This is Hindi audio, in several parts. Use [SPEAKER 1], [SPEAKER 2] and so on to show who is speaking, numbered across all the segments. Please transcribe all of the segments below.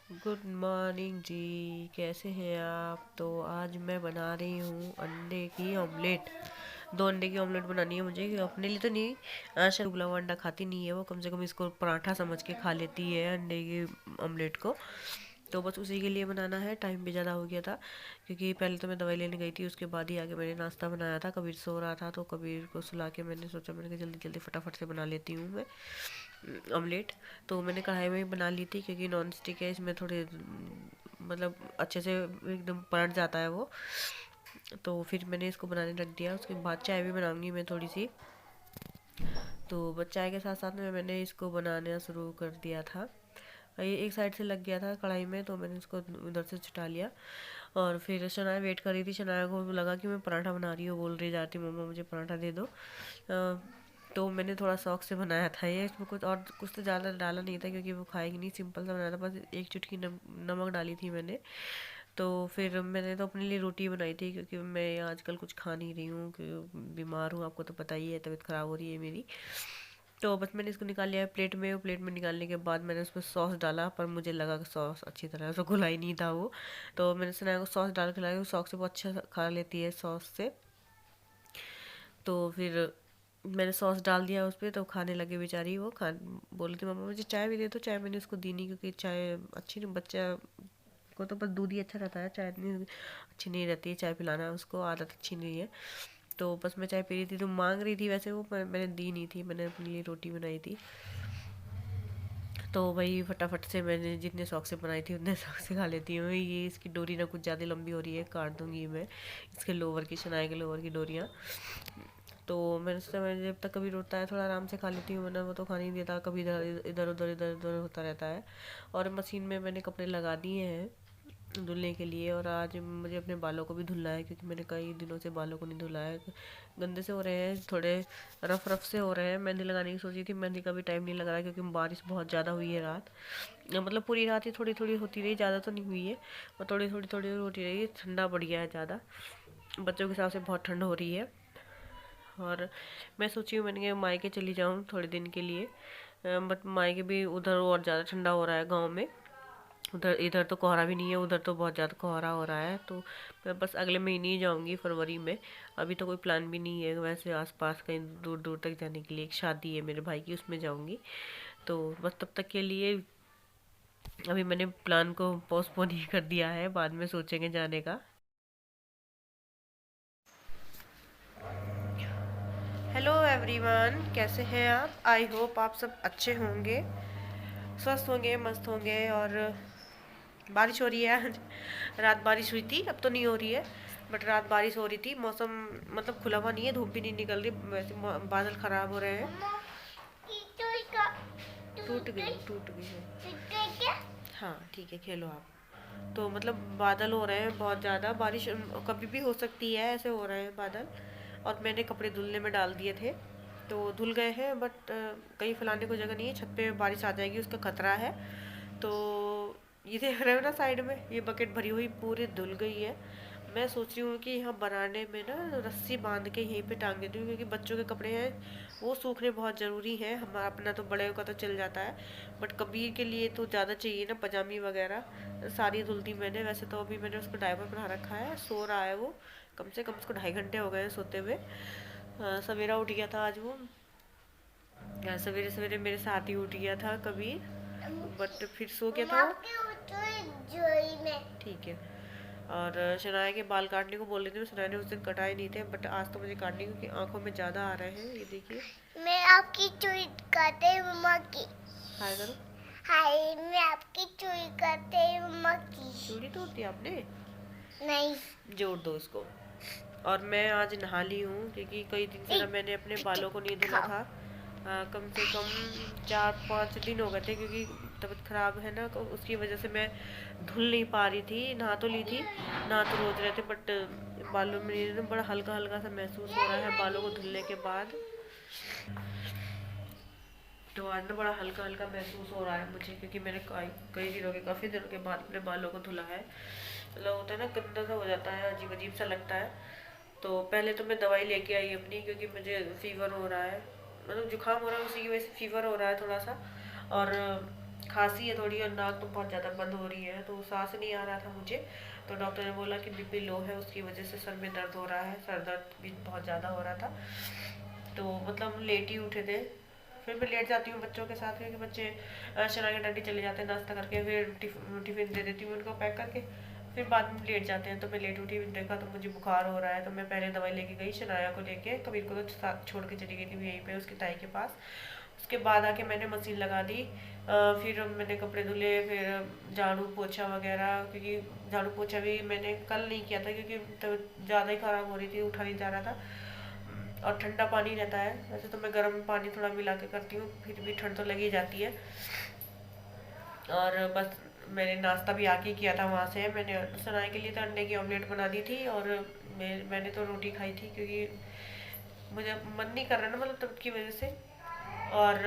[SPEAKER 1] गुड मॉर्निंग जी, कैसे हैं आप। तो आज मैं बना रही हूँ अंडे की ऑमलेट। 2 अंडे की ऑमलेट बनानी है मुझे, अपने लिए तो नहीं। आशा उबला हुआ अंडा खाती नहीं है वो, कम से कम इसको पराठा समझ के खा लेती है अंडे की ऑमलेट को। तो बस उसी के लिए बनाना है। टाइम भी ज़्यादा हो गया था क्योंकि पहले तो मैं दवाई लेने गई थी, उसके बाद ही आके मैंने नाश्ता बनाया था। कबीर सो रहा था तो कबीर को सुला के मैंने सोचा, मैंने कहा जल्दी जल्दी फटाफट से बना लेती हूँ मैं ऑमलेट। तो मैंने कढ़ाई में ही बना ली थी क्योंकि नॉन स्टिक है, इसमें थोड़े मतलब अच्छे से एकदम पलट जाता है वो। तो फिर मैंने इसको बनाने रख दिया। उसके बाद चाय भी बनाऊंगी मैं थोड़ी सी। तो बस चाय के साथ साथ में मैंने इसको बनाना शुरू कर दिया था। ये एक साइड से लग गया था कढ़ाई में तो मैंने इसको उधर से छुटा लिया। और फिर शनाया वेट कर रही थी, शनाया को लगा कि मैं पराठा बना रही हूँ, बोल रही जाती मम्मा मुझे पराठा दे दो। तो मैंने थोड़ा शौक से बनाया था ये। इसमें कुछ तो ज़्यादा डाला नहीं था क्योंकि वो खाएगी नहीं, सिंपल सा बनाया था। बस एक चुटकी नमक डाली थी मैंने। तो फिर मैंने तो अपने लिए रोटी बनाई थी क्योंकि मैं आजकल कुछ खा नहीं रही हूँ, क्योंकि बीमार हूँ, आपको तो पता ही है, तबीयत ख़राब हो रही है मेरी। तो बस मैंने इसको निकाल लिया है प्लेट में। वो प्लेट में निकालने के बाद मैंने उसमें सॉस डाला, पर मुझे लगा कि सॉस अच्छी तरह से घुला ही नहीं था वो। तो मैंने सुना को सॉस डाल के खिलाया, वो सॉस से बहुत अच्छा खा लेती है सॉस से। तो फिर मैंने सॉस डाल दिया उस पर, तो खाने लगे बेचारी। वो खा बोली थी मम्मा मुझे चाय भी दे दो। चाय मैंने उसको दी नहीं क्योंकि चाय अच्छी नहीं, बच्चा को तो बस दूध ही अच्छा रहता है, चाय इतनी अच्छी नहीं रहती है। चाय पिलाना उसको आदत अच्छी नहीं है। तो बस मैं चाय पी रही थी तो मांग रही थी वैसे वो, पर मैंने दी नहीं थी। मैंने अपने लिए रोटी बनाई थी। तो वही फटाफट से मैंने जितने शौक से बनाई थी उतने शौक से खा लेती हूँ। ये इसकी डोरी ना कुछ ज़्यादा लंबी हो रही है, काट दूंगी मैं इसके लोवर की, शनाए के लोवर की डोरियाँ। तो मैंने सोचा मैं जब तक कभी रोता है थोड़ा आराम से खा लेती हूँ, वरना वो तो खाने नहीं देता, कभी इधर उधर होता रहता है। और मशीन में मैंने कपड़े लगा दिए हैं धुलने के लिए। और आज मुझे अपने बालों को भी धुलना है क्योंकि मैंने कई दिनों से बालों को नहीं धुला है। गंदे से हो रहे हैं, थोड़े रफ रफ से हो रहे हैं। मेहंदी लगाने की सोची थी, मेहंदी का भी टाइम नहीं लग रहा है क्योंकि बारिश बहुत ज़्यादा हुई है रात। मतलब पूरी रात ही थोड़ी थोड़ी होती रही, ज़्यादा तो नहीं हुई है, और थोड़ी थोड़ी थोड़ी होती रही। ठंडा पड़ गया है ज़्यादा, बच्चों के हिसाब से बहुत ठंड हो रही है। और मैं सोची हूँ मैंने कि मायके चली जाऊँ थोड़े दिन के लिए। बट मायके भी उधर और ज़्यादा ठंडा हो रहा है गांव में। उधर इधर तो कोहरा भी नहीं है, उधर तो बहुत ज़्यादा कोहरा हो रहा है। तो मैं बस अगले महीने ही जाऊंगी, फरवरी में। अभी तो कोई प्लान भी नहीं है वैसे आसपास कहीं दूर दूर तक जाने के लिए। एक शादी है मेरे भाई की, उसमें जाऊंगी। तो बस तब तक के लिए अभी मैंने प्लान को पोस्टपोन ही कर दिया है, बाद में सोचेंगे जाने का। हेलो एवरीवन, कैसे हैं आप। आई होप आप सब अच्छे होंगे, स्वस्थ होंगे, मस्त होंगे। और बारिश हो रही है आज। रात बारिश हुई थी, अब तो नहीं हो रही है, बट रात बारिश हो रही थी। मौसम मतलब खुला हुआ नहीं है, धूप भी नहीं निकल रही, वैसे बादल खराब हो रहे हैं। टूट गई है। हाँ ठीक है, खेलो आप। तो मतलब बादल हो रहे हैं बहुत ज़्यादा, बारिश कभी भी हो सकती है, ऐसे हो रहे हैं बादल। और मैंने कपड़े धुलने में डाल दिए थे तो धुल गए हैं, बट कहीं फैलाने को जगह नहीं है। छत पे बारिश आ जाएगी उसका खतरा है। तो ये देख रहे हो ना साइड में, ये बकेट भरी हुई पूरी धुल गई है। मैं सोच रही हूँ कि यहाँ बरामदे में ना रस्सी बांध के यहीं पे टांग देती हूँ क्योंकि बच्चों के कपड़े हैं, वो सूखने बहुत ज़रूरी है। हमारा अपना तो बड़े का तो चल जाता है, बट कबीर के लिए तो ज़्यादा चाहिए ना, पजामी वगैरह सारी धुल दी मैंने। वैसे तो अभी मैंने उसको डायपर पहना रखा है, सो रहा है वो। कम से कम उसको 2.5 घंटे हो गए हैं सोते हुए। सवेरा उठ गया था आज वो। सवेरे सवेरे मेरे साथ ही उठ गया था कबीर, बट फिर सो गया था वो। ठीक है। और शनाया के बाल काटने को बोल रही थी, शनाया ने उस दिन कटाए नहीं थे, बट आज तो मुझे काटने क्योंकि आंखों में ज़्यादा आ रहे हैं। ये देखिए, मैं आपकी चोरी करते मम्मा की। हाय करो। हाय, मैं आपकी चोरी करते मम्मा की। चोरी तोड़ दी आपने? नहीं। जोड़ दो इसको। और मैं आज नहा ली हूँ क्योंकि कई दिन से ना मैंने अपने बालों को नहीं धुला था। कम से कम 4-5 दिन हो गए थे क्योंकि तबीयत ख़राब है ना, तो उसकी वजह से मैं धुल नहीं पा रही थी। नहा तो ली थी, नहा तो रोज रहे थे, बट बालों में ना बड़ा हल्का हल्का सा महसूस हो रहा है बालों को धुलने के बाद। तो आज ना बड़ा हल्का हल्का महसूस हो रहा है मुझे क्योंकि मैंने कई दिनों के, काफ़ी दिनों के बाद अपने बालों को धुला है। मतलब होता है ना, गंदा सा हो जाता है, अजीब अजीब सा लगता है। तो पहले तो मैं दवाई लेके आई अपनी क्योंकि मुझे फीवर हो रहा है, मतलब जुकाम हो रहा है, उसी की वजह से फीवर हो रहा है थोड़ा सा। और खांसी है थोड़ी और नाक तो बहुत ज़्यादा बंद हो रही है, तो सांस नहीं आ रहा था मुझे। तो डॉक्टर ने बोला कि बीपी लो है, उसकी वजह से सर में दर्द हो रहा है, सर दर्द भी बहुत ज़्यादा हो रहा था। तो मतलब हम लेट ही उठे थे। फिर मैं लेट जाती हूँ बच्चों के साथ, क्योंकि बच्चे शना के डंडी चले जाते हैं नाश्ता करके, फिर टिफिन दे देती हूँ उनको पैक करके। फिर बाद में लेट जाते हैं, तो मैं लेट उठी, देखा तो मुझे बुखार हो रहा है, तो मैं पहले दवाई लेके गई शनाया को लेके, कबीर को तो साथ छोड़ के चली गई थी यहीं पे उसकी ताई के पास। उसके बाद आके मैंने मशीन लगा दी। फिर मैंने कपड़े धुले, फिर झाड़ू पोछा वगैरह, क्योंकि झाड़ू पोछा भी मैंने कल नहीं किया था क्योंकि तो ज़्यादा ही ख़राब हो रही थी, उठा नहीं जा रहा था। और ठंडा पानी रहता है, वैसे तो मैं गर्म पानी थोड़ा मिला के करती हूँ, फिर भी ठंड तो लगी जाती है। और बस मैंने नाश्ता भी आके किया था वहाँ से, मैंने सनाए के लिए तो अंडे की ऑमलेट बना दी थी, और मैंने तो रोटी खाई थी क्योंकि मुझे मन नहीं कर रहा ना, मतलब तब की वजह से। और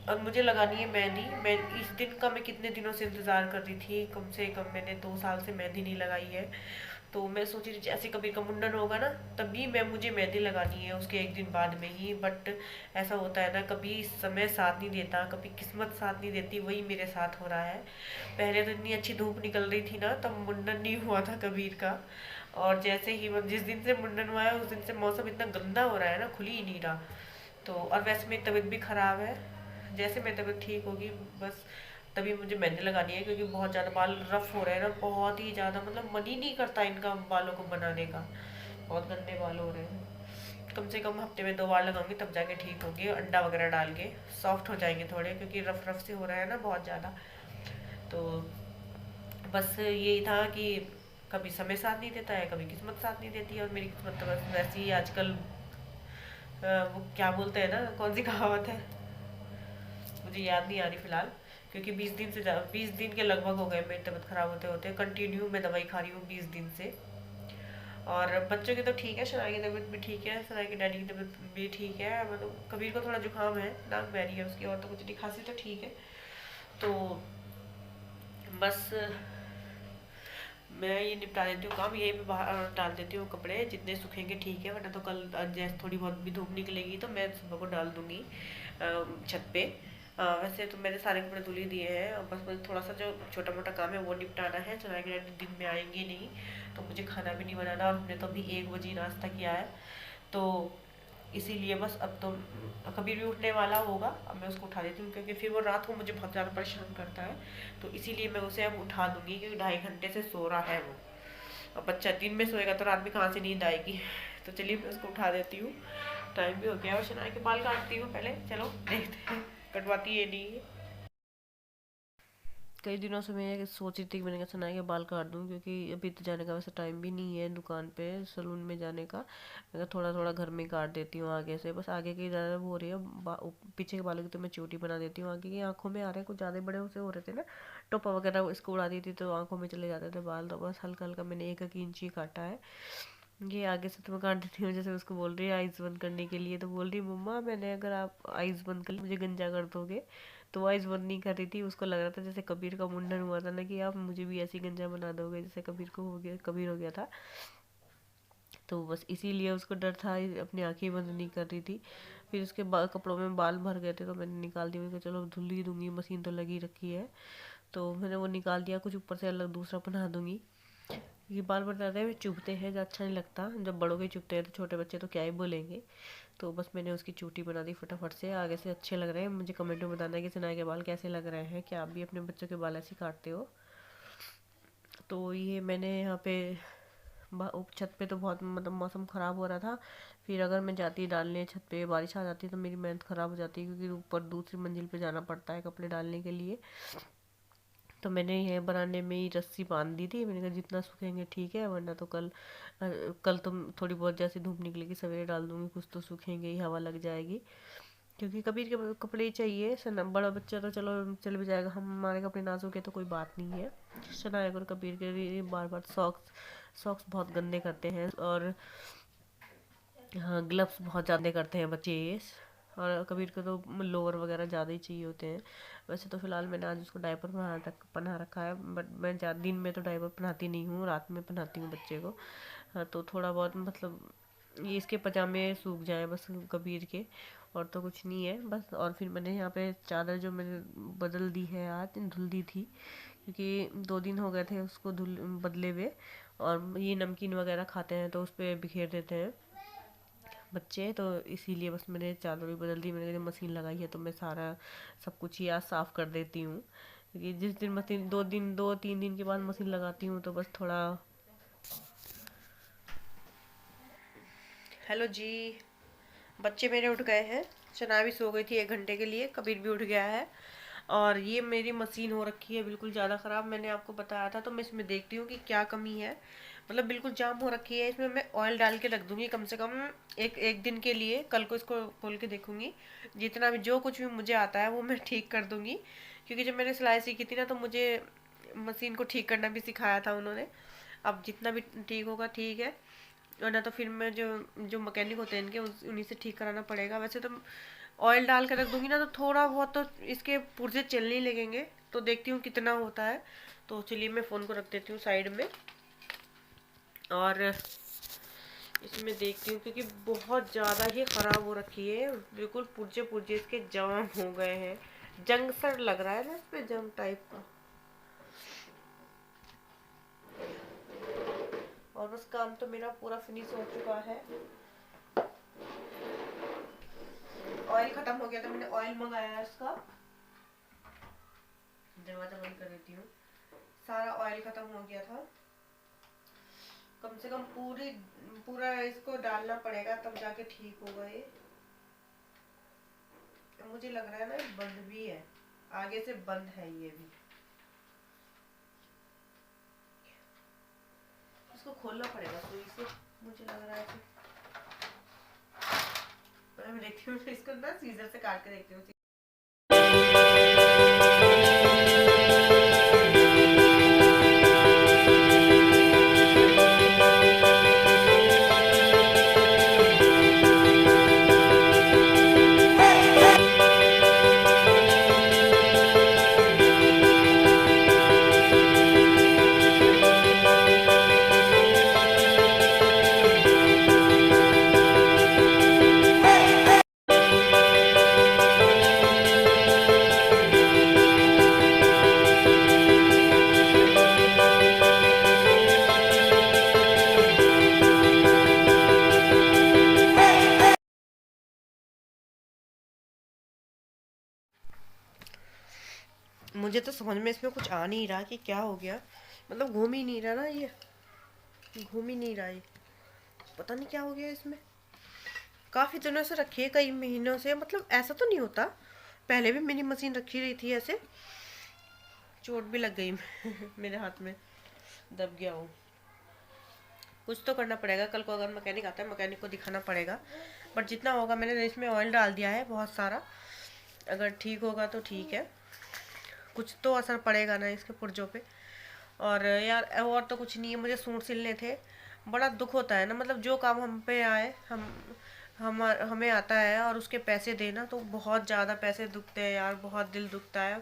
[SPEAKER 1] अब मुझे लगानी है मेहंदी। मैं इस दिन का मैं कितने दिनों से इंतज़ार कर रही थी, कम से कम मैंने 2 साल से मेहंदी नहीं लगाई है। तो मैं सोच रही जैसे कभी का मुंडन होगा ना, तभी मैं मुझे मेहंदी लगानी है, उसके एक दिन बाद में ही। बट ऐसा होता है ना, कभी समय साथ नहीं देता, कभी किस्मत साथ नहीं देती, वही मेरे साथ हो रहा है। पहले तो इतनी अच्छी धूप निकल रही थी ना, तब मुंडन नहीं हुआ था कबीर का। और जैसे ही जिस दिन से मुंडन हुआ है उस दिन से मौसम इतना गंदा हो रहा है ना, खुल ही नहीं रहा। तो और वैसे मेरी तबीयत भी ख़राब है, जैसे मेरी तबीयत ठीक होगी बस तभी मुझे मेहंदी लगानी है, क्योंकि बहुत ज़्यादा बाल रफ हो रहे हैं ना, बहुत ही ज़्यादा, मतलब मन ही नहीं करता इनका बालों को बनाने का। बहुत गंदे बाल हो रहे हैं। कम से कम हफ्ते में 2 बार लगाऊंगी तब जाके ठीक होंगे, अंडा वगैरह डाल के सॉफ्ट हो जाएंगे थोड़े, क्योंकि रफ रफ से हो रहा है ना बहुत ज़्यादा। तो बस यही था कि कभी समय साथ नहीं देता है, कभी किस्मत साथ नहीं देती है, और मेरी किस्मत तो बस वैसी ही आजकल। वो क्या बोलते हैं ना, कौन सी कहावत है, मुझे याद नहीं आ रही फिलहाल। क्योंकि 20 दिन के लगभग हो गए मेरी तबीयत खराब होते होते, कंटिन्यू मैं दवाई खा रही हूँ 20 दिन से। और बच्चों की तो ठीक है, शनाया की तबीयत भी ठीक है, शनाया की डैडी की तबीयत भी ठीक है, मतलब कबीर को थोड़ा जुकाम है, नाक बह रही है उसकी, और तो कुछ नहीं, खांसी तो ठीक है। तो बस मैं ये निपटा देती हूँ काम, यही मैं बाहर डाल देती हूँ कपड़े, जितने सूखेंगे ठीक है, वरना तो कल जैसे थोड़ी बहुत भी धूप निकलेगी तो मैं सुबह को डाल दूंगी छत पे। वैसे तो मैंने सारे कपड़े धुल ही दिए हैं, और बस मुझे थोड़ा सा जो छोटा मोटा काम है वो निपटाना है। चना के दिन में आएंगे नहीं, तो मुझे खाना भी नहीं बनाना, और हमने तो अभी 1 बजे नाश्ता किया है। तो इसीलिए बस अब तो कभी भी उठने वाला होगा, अब मैं उसको उठा देती हूँ, क्योंकि फिर वो रात को मुझे बहुत ज़्यादा परेशान करता है। तो इसीलिए मैं उसे अब उठा दूंगी, क्योंकि 2.5 घंटे से सो रहा है वो। अब बच्चा दिन में सोएगा तो रात में कहाँ से नींद आएगी। तो चलिए मैं उसको उठा देती हूँ, टाइम भी हो गया। और शनाया के बाल काटती हूँ पहले, चलो देखते हैं कटवाती है नहीं। कई दिनों से मैं सोच रही थी कि मैंने कहा सनाया के बाल काट दूँ, क्योंकि अभी तो जाने का वैसे टाइम भी नहीं है दुकान पे, सलून में जाने का। मैं थोड़ा थोड़ा घर में काट देती हूँ आगे से, बस आगे की ज़्यादा वो हो रही है, पीछे के बालों की तो मैं चोटी बना देती हूँ, आगे की आंखों में आ रहे हैं कुछ ज़्यादा बड़े से हो रहे थे ना, टोपा वगैरह इसको उड़ा दी थी तो आंखों में चले जाते थे बाल, तो बस हल्का हल्का मैंने 1 1 इंच ही काटा है। ये आगे से तो मैं काट देती हूँ, जैसे उसको बोल रही है आइज़ बंद करने के लिए, तो बोल रही मम्मा मैंने अगर आप आइज़ बंद कर ली मुझे गंजा कर दोगे। तो वो आइज़ बंद नहीं कर रही थी, उसको लग रहा था जैसे कबीर का मुंडन हुआ था ना, कि आप मुझे भी ऐसी गंजा बना दोगे जैसे कबीर को हो गया, कबीर हो गया था। तो बस इसीलिए उसको डर था, अपनी आंखें बंद नहीं कर रही थी। फिर उसके कपड़ों में बाल भर गए थे, तो मैंने निकाल दिया, मैंने कहा चलो धुल ही दूंगी, मशीन तो लगी रखी है। तो मैंने वो निकाल दिया, कुछ ऊपर से अलग दूसरा बना दूंगी। ये बाल बढ़ जाते हैं चुभते हैं, जो अच्छा नहीं लगता, जब बड़ों के चुभते हैं तो छोटे बच्चे तो क्या ही बोलेंगे। तो बस मैंने उसकी चोटी बना दी फटाफट से, आगे से अच्छे लग रहे हैं। मुझे कमेंट में बताना है कि सनाया के बाल कैसे लग रहे हैं, क्या आप भी अपने बच्चों के बाल ऐसे काटते हो। तो ये मैंने यहाँ पे छत पे तो बहुत मतलब मौसम ख़राब हो रहा था। फिर अगर मैं जाती डालने छत पे, बारिश आ जाती तो मेरी मेहनत ख़राब हो जाती, क्योंकि ऊपर दूसरी मंजिल पे जाना पड़ता है कपड़े डालने के लिए। तो मैंने ये बनाने में ही रस्सी बांध दी थी, मैंने कहा जितना सूखेंगे ठीक है, वरना तो कल तो थोड़ी बहुत जैसे धूप निकलेगी सवेरे डाल दूंगी, कुछ तो सूखेंगे ही, हवा लग जाएगी। क्योंकि कबीर के कपड़े ही चाहिए, सना बड़ा बच्चा तो चलो चल भी जाएगा, हमारे कपड़े नाजुक है तो कोई बात नहीं है। शनाया और कबीर के लिए बार बार सॉक्स सॉक्स बहुत गंदे करते हैं, और हाँ ग्लव्स बहुत ज़्यादा करते हैं बच्चे। और कबीर को तो लोअर वगैरह ज़्यादा ही चाहिए होते हैं। वैसे तो फ़िलहाल मैंने आज उसको डायपर पहना रखा है, बट मैं ज़्यादा दिन में तो डायपर पहनाती नहीं हूँ, रात में पहनाती हूँ बच्चे को। हाँ तो थोड़ा बहुत मतलब ये इसके पजामे सूख जाएं बस कबीर के, और तो कुछ नहीं है बस। और फिर मैंने यहाँ पे चादर जो मैंने बदल दी है, आज धुल दी थी क्योंकि 2 दिन हो गए थे उसको धुल बदले हुए। और ये नमकीन वगैरह खाते हैं तो उस पर बिखेर देते हैं बच्चे, तो इसीलिए बस मैंने चादर भी बदल दी। मैंने मशीन लगाई है तो मैं सारा सब कुछ ही आज साफ़ कर देती हूँ, क्योंकि जिस दिन मशीन 2-3 दिन के बाद मशीन लगाती हूँ तो बस थोड़ा। हेलो जी, बच्चे मेरे उठ गए हैं। चना भी सो गई थी 1 घंटे के लिए, कबीर भी उठ गया है। और ये मेरी मशीन हो रखी है बिल्कुल ज़्यादा ख़राब, मैंने आपको बताया था। तो मैं इसमें देखती हूँ कि क्या कमी है। मतलब बिल्कुल जाम हो रखी है। इसमें मैं ऑयल डाल के रख दूँगी कम से कम एक एक दिन के लिए। कल को इसको खोल के देखूँगी, जितना भी जो कुछ भी मुझे आता है वो मैं ठीक कर दूँगी। क्योंकि जब मैंने सिलाई सीखी थी ना तो मुझे मशीन को ठीक करना भी सिखाया था उन्होंने। अब जितना भी ठीक होगा ठीक है, वरना तो फिर मैं जो जो मैकेनिक होते हैं इनके उन्हीं से ठीक कराना पड़ेगा। वैसे तो ऑयल डाल के रख दूंगी ना तो थोड़ा बहुत तो इसके पुर्जे चलने ही लगेंगे। तो देखती हूँ कितना होता है। तो चलिए मैं फ़ोन को रख देती हूँ साइड में और इसमें देखती हूँ, क्योंकि बहुत ज़्यादा ही ख़राब हो रखी है। बिल्कुल पुर्जे पुर्जे इसके जाम हो गए हैं, जंग सर लग रहा है ना इस पे, जंग टाइप का। और बस काम तो मेरा पूरा फिनिश हो चुका है। ऑयल खत्म हो गया था, मैंने ऑयल मंगाया है इसका। दरवाजा बंद कर देती हूँ। सारा ऑयल खत्म हो गया था। कम से कम पूरा इसको डालना पड़ेगा तब जाके ठीक होगा ये। मुझे लग रहा है ना ये बंद भी है, आगे से बंद है ये भी। इसको खोलना पड़ेगा सुई से, मुझे लग रहा है कि मैं देखती हूँ इसको ना सीजर से काट के देखती हूँ। मुझे तो समझ में इसमें कुछ आ नहीं रहा कि क्या हो गया। मतलब घूम ही नहीं रहा ना, ये घूम ही नहीं रहा है। पता नहीं क्या हो गया इसमें। काफ़ी दिनों से रखी है, कई महीनों से। मतलब ऐसा तो नहीं होता, पहले भी मेरी मशीन रखी रही थी ऐसे। चोट भी लग गई मेरे हाथ में, दब गया हूँ। कुछ तो करना पड़ेगा, कल को अगर मैकेनिक आता है मैकेनिक को दिखाना पड़ेगा। बट जितना होगा, मैंने इसमें ऑयल डाल दिया है बहुत सारा। अगर ठीक होगा तो ठीक है, कुछ तो असर पड़ेगा ना इसके पुर्जों पे। और यार और तो कुछ नहीं है, मुझे सूट सिलने थे। बड़ा दुख होता है ना, मतलब जो काम हम पे आए हमें आता है और उसके पैसे देना, तो बहुत ज़्यादा पैसे दुखते हैं यार, बहुत दिल दुखता है,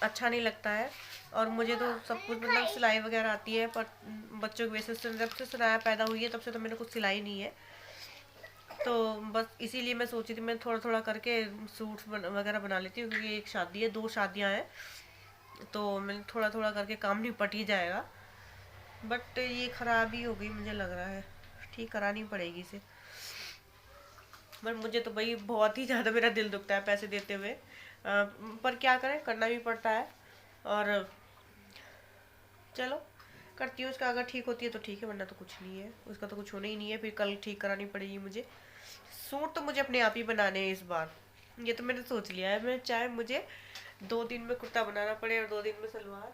[SPEAKER 1] अच्छा नहीं लगता है। और मुझे तो सब कुछ मतलब सिलाई वगैरह आती है, पर बच्चों की वजह से जब से सनाया पैदा हुई है तब से तो मैंने कुछ सिलाई नहीं है। तो बस इसीलिए मैं सोची थी मैं थोड़ा थोड़ा करके सूट्स वगैरह बना लेती हूँ, क्योंकि एक शादी है, 2 शादियाँ हैं, तो मैंने थोड़ा थोड़ा करके काम निपट ही जाएगा। बट ये ख़राब ही हो गई मुझे लग रहा है, ठीक करानी पड़ेगी इसे। पर मुझे तो भाई बहुत ही ज़्यादा मेरा दिल दुखता है पैसे देते हुए, पर क्या करें, करना भी पड़ता है। और चलो करती हूँ उसका, अगर ठीक होती है तो ठीक है, वरना तो कुछ नहीं है, उसका तो कुछ होना ही नहीं है। फिर कल ठीक करानी पड़ेगी मुझे। सूट तो मुझे अपने आप ही बनाने हैं इस बार, ये तो मैंने सोच लिया है। मैं चाहे मुझे 2 दिन में कुर्ता बनाना पड़े और 2 दिन में सलवार,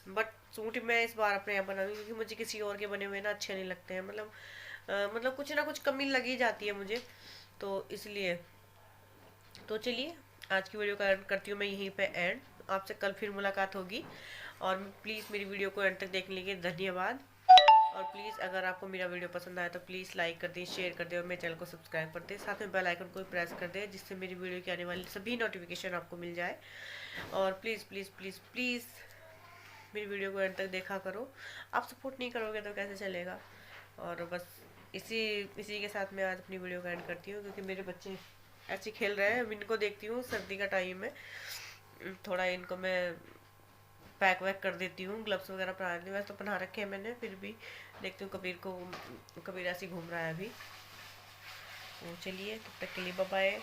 [SPEAKER 1] बट सूट मैं इस बार अपने आप बनाऊंगी, क्योंकि मुझे किसी और के बने हुए ना अच्छे नहीं लगते हैं। मतलब कुछ ना कुछ कमी लगी जाती है मुझे, तो इसलिए। तो चलिए आज की वीडियो का एंड करती हूँ मैं यहीं पे एंड। आपसे कल फिर मुलाकात होगी। और प्लीज़ मेरी वीडियो को एंड तक देखने के लिए धन्यवाद। और प्लीज़ अगर आपको मेरा वीडियो पसंद आया तो प्लीज़ लाइक कर दें, शेयर कर दें और मेरे चैनल को सब्सक्राइब कर दें। साथ में बेल आइकन को प्रेस कर दें, जिससे मेरी वीडियो की आने वाली सभी नोटिफिकेशन आपको मिल जाए। और प्लीज़ प्लीज़ प्लीज़ प्लीज़ मेरी वीडियो को एंड तक देखा करो। आप सपोर्ट नहीं करोगे तो कैसे चलेगा। और बस इसी इसी के साथ मैं आज अपनी वीडियो का एंड करती हूँ, क्योंकि मेरे बच्चे ऐसे खेल रहे हैं। अब इनको देखती हूँ, सर्दी का टाइम है, थोड़ा इनको मैं पैक वैक कर देती हूँ, ग्लव्स वगैरह पहना देती हूँ। वैसे तो पहना रखे हैं मैंने, फिर भी देखती हूँ कबीर ऐसे ही घूम रहा है अभी। तो चलिए, तब तक के लिए बाय बाय।